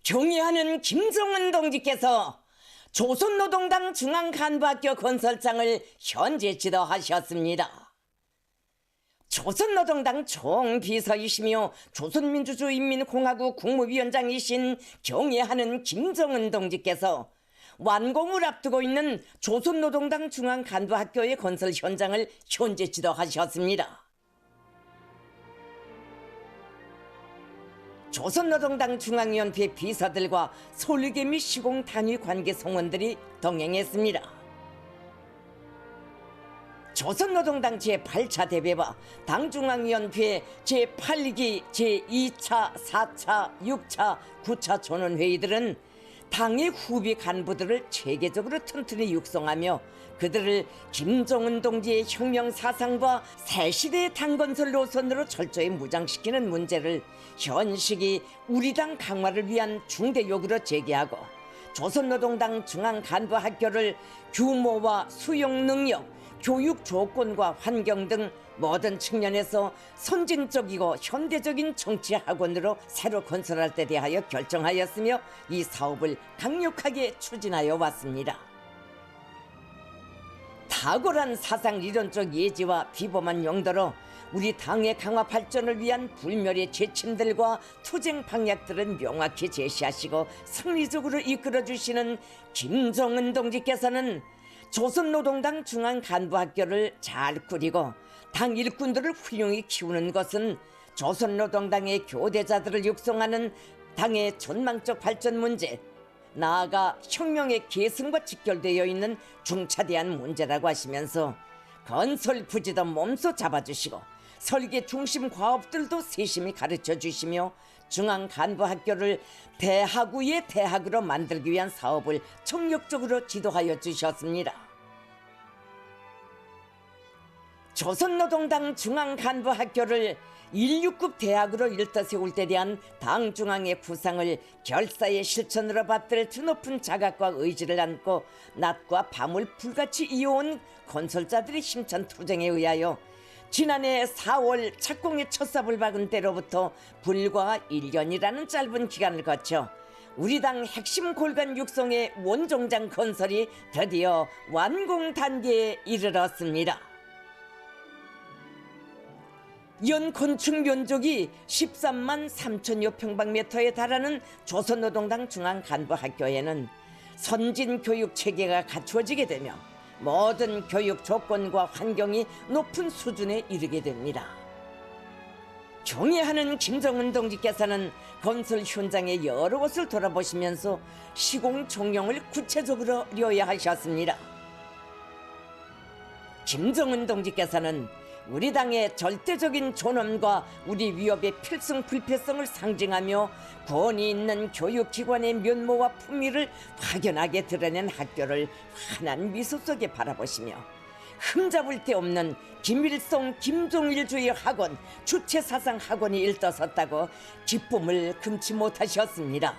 경애하는 김정은 동지께서 조선노동당 중앙간부학교 건설장을 현재 지도하셨습니다. 조선노동당 총비서이시며 조선민주주의인민공화국 국무위원장이신 경애하는 김정은 동지께서 완공을 앞두고 있는 조선노동당 중앙간부학교의 건설 현장을 현재 지도하셨습니다. 조선노동당 중앙위원회 비서들과 솔리개 및 시공 단위 관계 성원들이 동행했습니다. 조선노동당 제8차 대회와 당중앙위원회 제8기 제2차, 4차, 6차, 9차 전원회의들은 당의 후비 간부들을 체계적으로 튼튼히 육성하며 그들을 김정은 동지의 혁명 사상과 새시대의 당건설 노선으로 철저히 무장시키는 문제를 현 시기 우리 당 강화를 위한 중대 요구로 제기하고 조선노동당 중앙간부학교를 규모와 수용 능력, 교육 조건과 환경 등 모든 측면에서 선진적이고 현대적인 정치학원으로 새로 건설할 때 대하여 결정하였으며 이 사업을 강력하게 추진하여 왔습니다. 탁월한 사상 이론적 예지와 비범한 용도로 우리 당의 강화 발전을 위한 불멸의 지침들과 투쟁 방향들은 명확히 제시하시고 승리적으로 이끌어주시는 김정은 동지께서는 조선노동당 중앙간부학교를 잘 꾸리고 당 일꾼들을 훌륭히 키우는 것은 조선노동당의 교대자들을 육성하는 당의 전망적 발전 문제, 나아가 혁명의 계승과 직결되어 있는 중차대한 문제라고 하시면서 건설 부지도 몸소 잡아주시고 설계 중심 과업들도 세심히 가르쳐 주시며 중앙간부학교를 대학우의 대학으로 만들기 위한 사업을 총력적으로 지도하여 주셨습니다. 조선노동당 중앙간부학교를 1.6급 대학으로 일떠세울 때 대한 당 중앙의 구상을 결사의 실천으로 받들 드높은 자각과 의지를 안고 낮과 밤을 불같이 이어온 건설자들의 힘찬 투쟁에 의하여 지난해 4월 착공의 첫 삽을 박은 때로부터 불과 1년이라는 짧은 기간을 거쳐 우리 당 핵심 골간 육성의 원종장 건설이 드디어 완공 단계에 이르렀습니다. 연 건축 면적이 13만 3천여 평방미터에 달하는 조선노동당 중앙간부학교에는 선진교육 체계가 갖추어지게 되며 모든 교육 조건과 환경이 높은 수준에 이르게 됩니다. 경애하는 김정은 동지께서는 건설 현장의 여러 곳을 돌아보시면서 시공 종용을 구체적으로 료해하셨습니다. 김정은 동지께서는 우리 당의 절대적인 존엄과 우리 위협의 필승 불패성을 상징하며 권위 있는 교육기관의 면모와 품위를 확연하게 드러낸 학교를 환한 미소 속에 바라보시며 흠잡을 데 없는 김일성 김종일주의 학원, 주체사상 학원이 일떠섰다고 기쁨을 금치 못하셨습니다.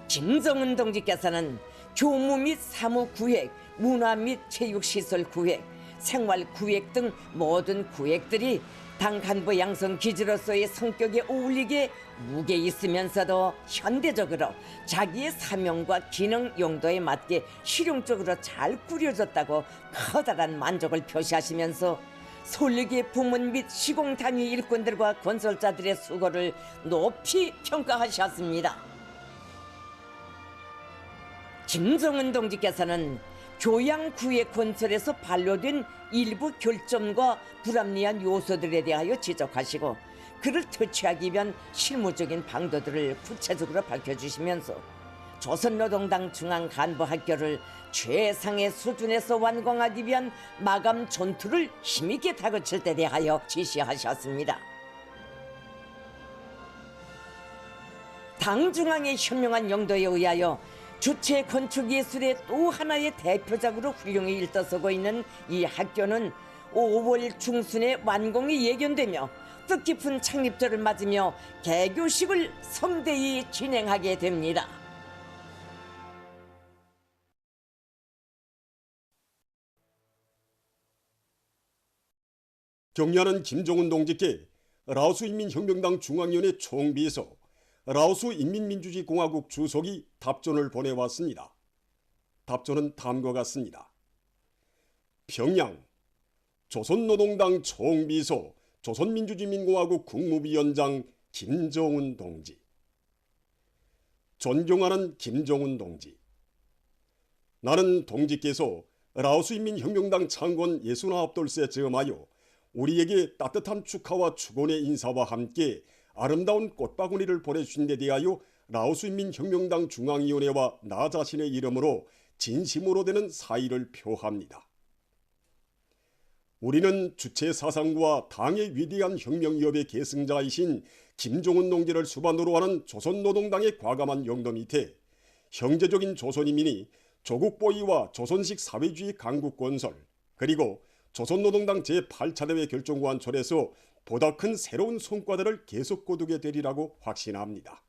김정은 동지께서는 교무 및 사무 구획, 문화 및 체육시설 구획, 생활 구획 등 모든 구획들이 당 간부 양성 기지로서의 성격에 어울리게 무게 있으면서도 현대적으로 자기의 사명과 기능 용도에 맞게 실용적으로 잘 꾸려졌다고 커다란 만족을 표시하시면서 솔리기 부문 및 시공 단위 일꾼들과 건설자들의 수고를 높이 평가하셨습니다. 김정은 동지께서는 교양구획 건설에서 반려된 일부 결점과 불합리한 요소들에 대하여 지적하시고 그를 퇴치하기 위한 실무적인 방도들을 구체적으로 밝혀주시면서 조선노동당 중앙간부학교를 최상의 수준에서 완공하기 위한 마감 전투를 힘있게 다그칠 때 대하여 지시하셨습니다. 당 중앙의 현명한 용도에 의하여 주체 건축 예술의 또 하나의 대표작으로 훌륭히 일떠서고 있는 이 학교는 5월 중순에 완공이 예견되며 뜻깊은 창립절을 맞으며 개교식을 성대히 진행하게 됩니다. 경애하는 김정은 동지께 라오스인민혁명당 중앙위원회 총비서, 라오스 인민민주주의공화국 주석이 답존을 보내왔습니다. 답존은 다음과 같습니다. 평양 조선노동당 총비서 조선민주주의민공화국 국무위원장 김정은 동지. 존경하는 김정은 동지. 나는 동지께서 라오스 인민혁명당 창건 69돌세 즈음하여 우리에게 따뜻한 축하와 축원의 인사와 함께 아름다운 꽃바구니를 보내주신 데 대하여 라오스 인민혁명당 중앙위원회와 나 자신의 이름으로 진심으로 되는 사의를 표합니다. 우리는 주체 사상과 당의 위대한 혁명기업의 계승자이신 김정은 동지를 수반으로 하는 조선노동당의 과감한 영도 밑에 형제적인 조선인민이 조국 보위와 조선식 사회주의 강국 건설, 그리고 조선노동당 제8차 대회 결정관철에서 보다 큰 새로운 성과들을 계속 거두게 되리라고 확신합니다.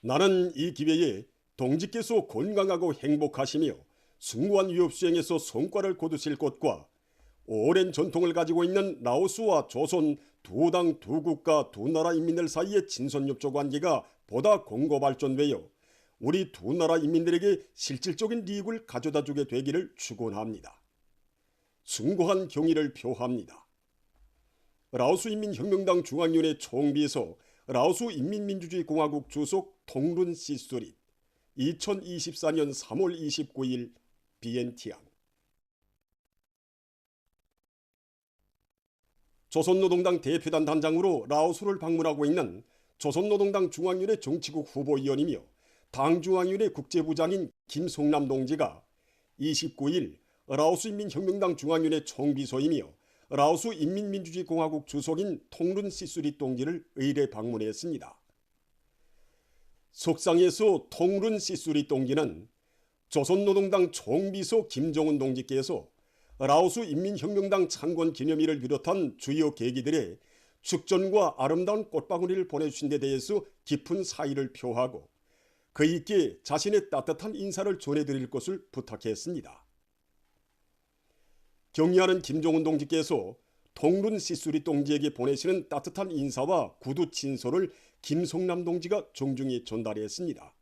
나는 이 기회에 동지께서 건강하고 행복하시며 숭고한 위협 수행에서 성과를 거두실 것과 오랜 전통을 가지고 있는 라오스와 조선 두 당 두 국가 두 나라 인민들 사이의 친선협조 관계가 보다 공고 발전되어 우리 두 나라 인민들에게 실질적인 이익을 가져다주게 되기를 축원합니다. 숭고한 경의를 표합니다. 라오스 인민혁명당 중앙위원회 총비서 라오스 인민민주주의공화국 주석 통룬 시수릿 2024년 3월 29일 비엔티안. 조선노동당 대표단 단장으로 라오스를 방문하고 있는 조선노동당 중앙위원회 정치국 후보위원이며 당중앙위원회 국제부장인 김성남 동지가 29일 라오스 인민혁명당 중앙위원회 총비서이며 라오스 인민민주주의공화국 주석인 통룬 시수릿 동지를 의례 방문했습니다. 속상에서 통룬 시수릿 동지는 조선노동당 총비서 김정은 동지께서 라오스 인민혁명당 창건 기념일을 비롯한 주요 계기들에 축전과 아름다운 꽃바구니를 보내주신 데 대해서 깊은 사의를 표하고 그이께 자신의 따뜻한 인사를 전해드릴 것을 부탁했습니다. 경의하는 김정은 동지께서 통룬 시수릿 동지에게 보내시는 따뜻한 인사와 구두 친서를 김성남 동지가 정중히 전달했습니다.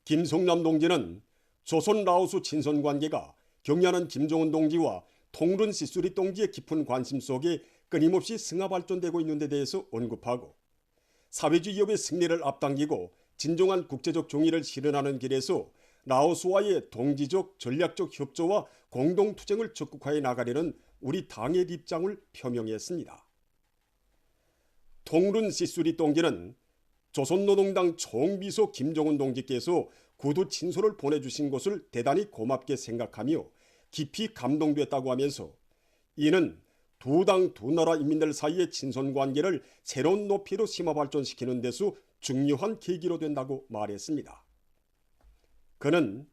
김성남 동지는 조선 라오스 친선관계가 경의하는 김정은 동지와 통룬 시수릿 동지의 깊은 관심 속에 끊임없이 승화 발전되고 있는 데 대해서 언급하고 사회주의협의 승리를 앞당기고 진정한 국제적 정의를 실현하는 길에서 라오스와의 동지적 전략적 협조와 공동투쟁을 적극화해 나가려는 우리 당의 입장을 표명했습니다. 통룬 시수릿 동지는 조선노동당 총비서 김정은 동지께서 구두 친서를 보내주신 것을 대단히 고맙게 생각하며 깊이 감동됐다고 하면서 이는 두 당 두 나라 인민들 사이의 친선관계를 새로운 높이로 심화 발전시키는 데서 중요한 계기로 된다고 말했습니다. 그는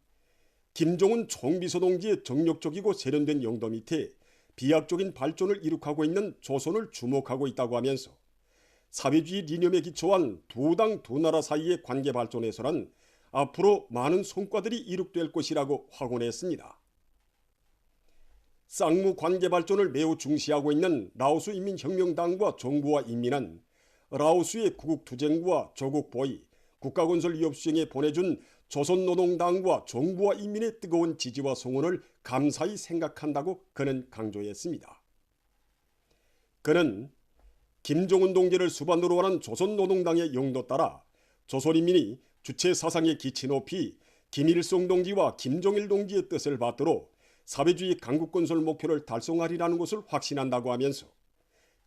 김정은 총비서 동지의 정력적이고 세련된 영도 밑에 비약적인 발전을 이룩하고 있는 조선을 주목하고 있다고 하면서 사회주의 이념에 기초한 두 당 두 나라 사이의 관계 발전에서는 앞으로 많은 성과들이 이룩될 것이라고 확언했습니다. 쌍무 관계 발전을 매우 중시하고 있는 라오스 인민혁명당과 정부와 인민은 라오스의 구국투쟁과 조국 보위, 국가건설 위협 수행에 보내준 조선노동당과 정부와 인민의 뜨거운 지지와 성원을 감사히 생각한다고 그는 강조했습니다. 그는 김정은 동지를 수반으로 하는 조선노동당의 영도 따라 조선인민이 주체 사상에 기치 높이 김일성 동지와 김정일 동지의 뜻을 받들어 사회주의 강국건설 목표를 달성하리라는 것을 확신한다고 하면서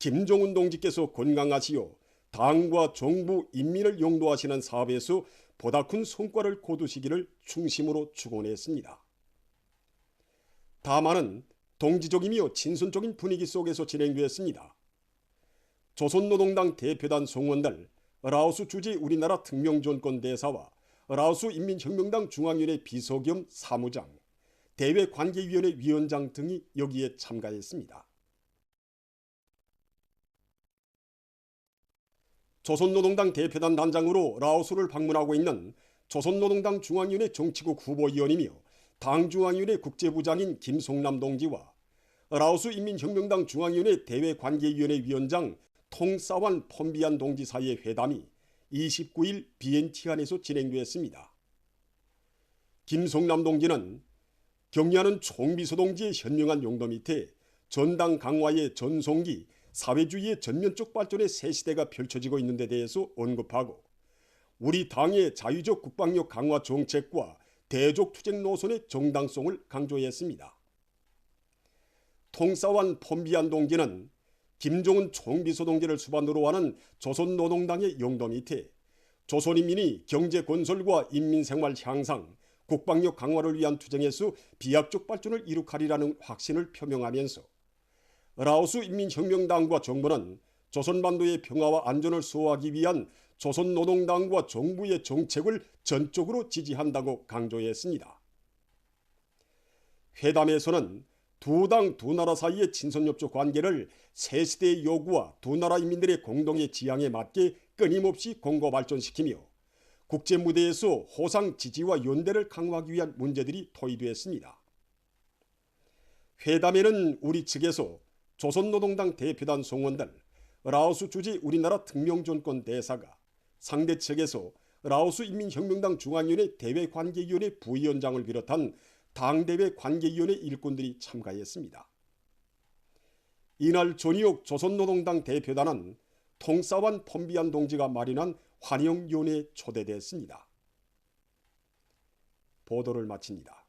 김정은 동지께서 건강하시어 당과 정부, 인민을 영도하시는 사업에서 보다 큰 성과를 거두시기를 중심으로 축원했습니다. 담화는 동지적이며 친선적인 분위기 속에서 진행되었습니다. 조선노동당 대표단 성원들, 라오스 주재 우리나라 특명정권 대사와 라오스 인민혁명당 중앙위원회 비서 겸 사무장, 대외관계위원회 위원장 등이 여기에 참가했습니다. 조선노동당 대표단 단장으로 라오스를 방문하고 있는 조선노동당 중앙위원회 정치국 후보위원이며 당중앙위원회 국제부장인 김성남 동지와 라오스 인민혁명당 중앙위원회 대외관계위원회 위원장 통사완 폼비안 동지 사이의 회담이 29일 비엔티안에서 진행되었습니다. 김성남 동지는 격려하는 총비서 동지의 현명한 용도 밑에 전당 강화의 전송기, 사회주의의 전면적 발전의 새 시대가 펼쳐지고 있는 데 대해서 언급하고 우리 당의 자유적 국방력 강화 정책과 대족 투쟁 노선의 정당성을 강조했습니다. 통사원 폼비안 동지는 김종은 총비서 동지를 수반으로 하는 조선노동당의 용도 밑에 조선인민이 경제 건설과 인민생활 향상, 국방력 강화를 위한 투쟁에서 비약적 발전을 이룩하리라는 확신을 표명하면서 라오스 인민혁명당과 정부는 조선반도의 평화와 안전을 수호하기 위한 조선노동당과 정부의 정책을 전적으로 지지한다고 강조했습니다. 회담에서는 두 당 두 나라 사이의 친선협조 관계를 새 시대의 요구와 두 나라 인민들의 공동의 지향에 맞게 끊임없이 공고 발전시키며 국제 무대에서 호상 지지와 연대를 강화하기 위한 문제들이 토의되었습니다. 회담에는 우리 측에서 조선노동당 대표단 성원들, 라오스 주재 우리나라 특명정권 대사가, 상대 측에서 라오스 인민혁명당 중앙위원회 대외관계위원회 부위원장을 비롯한 당대외 관계위원회 일꾼들이 참가했습니다. 이날 전희옥 조선노동당 대표단은 통사원 폼비안 동지가 마련한 환영위원회에 초대됐습니다. 보도를 마칩니다.